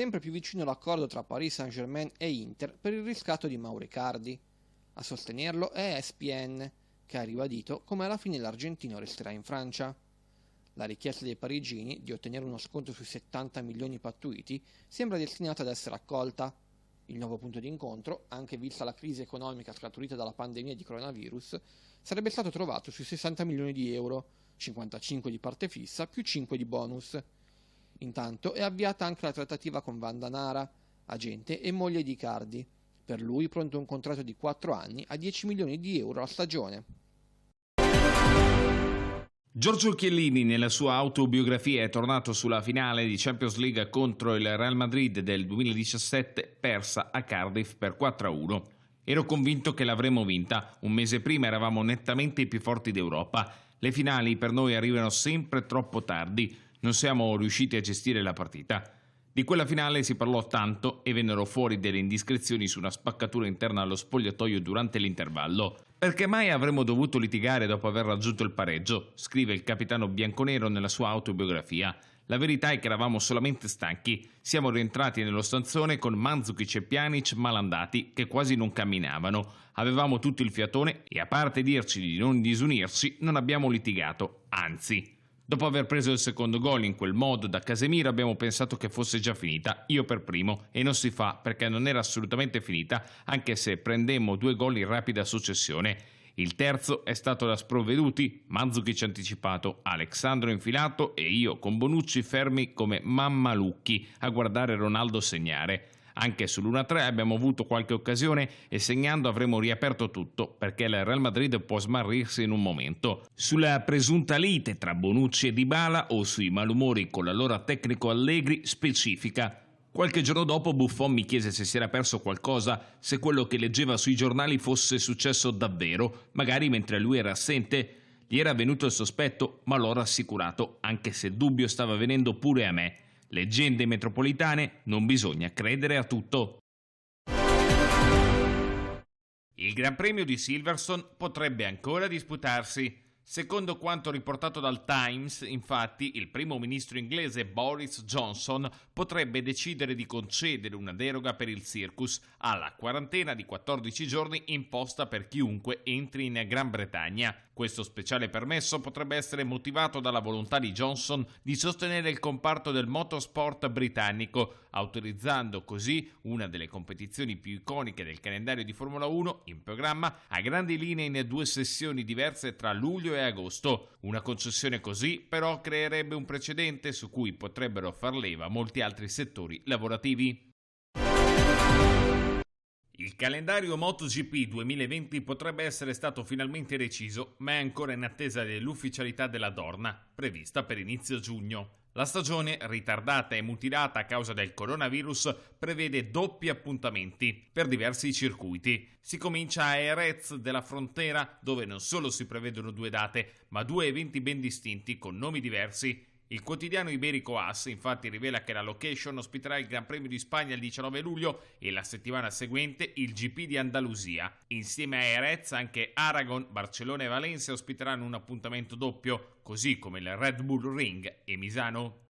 sempre più vicino l'accordo tra Paris Saint-Germain e Inter per il riscatto di Mauro Icardi. A sostenerlo è ESPN, che ha ribadito come alla fine l'argentino resterà in Francia. La richiesta dei parigini di ottenere uno sconto sui 70 milioni pattuiti sembra destinata ad essere accolta. Il nuovo punto di incontro, anche vista la crisi economica scaturita dalla pandemia di coronavirus, sarebbe stato trovato sui 60 milioni di euro, 55 di parte fissa più 5 di bonus. Intanto è avviata anche la trattativa con Vanda Nara, agente e moglie di Icardi. Per lui pronto un contratto di 4 anni a 10 milioni di euro a stagione. Giorgio Chiellini nella sua autobiografia è tornato sulla finale di Champions League contro il Real Madrid del 2017, persa a Cardiff per 4-1. Ero convinto che l'avremmo vinta, un mese prima eravamo nettamente i più forti d'Europa. Le finali per noi arrivano sempre troppo tardi, non siamo riusciti a gestire la partita. Di quella finale si parlò tanto e vennero fuori delle indiscrezioni su una spaccatura interna allo spogliatoio durante l'intervallo. Perché mai avremmo dovuto litigare dopo aver raggiunto il pareggio? Scrive il capitano bianconero nella sua autobiografia. La verità è che eravamo solamente stanchi. Siamo rientrati nello stanzone con Mandzukic e Pjanic malandati che quasi non camminavano. Avevamo tutto il fiatone e a parte dirci di non disunirci non abbiamo litigato, anzi. Dopo aver preso il secondo gol in quel modo da Casemiro abbiamo pensato che fosse già finita, io per primo, e non si fa perché non era assolutamente finita, anche se prendemmo 2 gol in rapida successione. Il terzo è stato da sprovveduti, Mandzukic anticipato, Alexandro infilato e io con Bonucci fermi come mammalucchi a guardare Ronaldo segnare. Anche sull'1-3 abbiamo avuto qualche occasione e segnando avremmo riaperto tutto perché il Real Madrid può smarrirsi in un momento. Sulla presunta lite tra Bonucci e Dybala o sui malumori con l'allora tecnico Allegri specifica. Qualche giorno dopo Buffon mi chiese se si era perso qualcosa, se quello che leggeva sui giornali fosse successo davvero, magari mentre lui era assente. Gli era venuto il sospetto, ma l'ho rassicurato, anche se il dubbio stava venendo pure a me. Leggende metropolitane, non bisogna credere a tutto. Il Gran Premio di Silverstone potrebbe ancora disputarsi. Secondo quanto riportato dal Times, infatti, il primo ministro inglese Boris Johnson potrebbe decidere di concedere una deroga per il circus alla quarantena di 14 giorni imposta per chiunque entri in Gran Bretagna. Questo speciale permesso potrebbe essere motivato dalla volontà di Johnson di sostenere il comparto del motorsport britannico, autorizzando così una delle competizioni più iconiche del calendario di Formula 1 in programma a grandi linee in 2 sessioni diverse tra luglio e agosto. Una concessione così però creerebbe un precedente su cui potrebbero far leva molti altri settori lavorativi. Il calendario MotoGP 2020 potrebbe essere stato finalmente deciso, ma è ancora in attesa dell'ufficialità della Dorna, prevista per inizio giugno. La stagione, ritardata e mutilata a causa del coronavirus, prevede doppi appuntamenti per diversi circuiti. Si comincia a Jerez della Frontera, dove non solo si prevedono 2 date, ma 2 eventi ben distinti con nomi diversi. Il quotidiano iberico AS infatti rivela che la location ospiterà il Gran Premio di Spagna il 19 luglio e la settimana seguente il GP di Andalusia. Insieme a Jerez anche Aragon, Barcellona e Valencia ospiteranno un appuntamento doppio, così come il Red Bull Ring e Misano.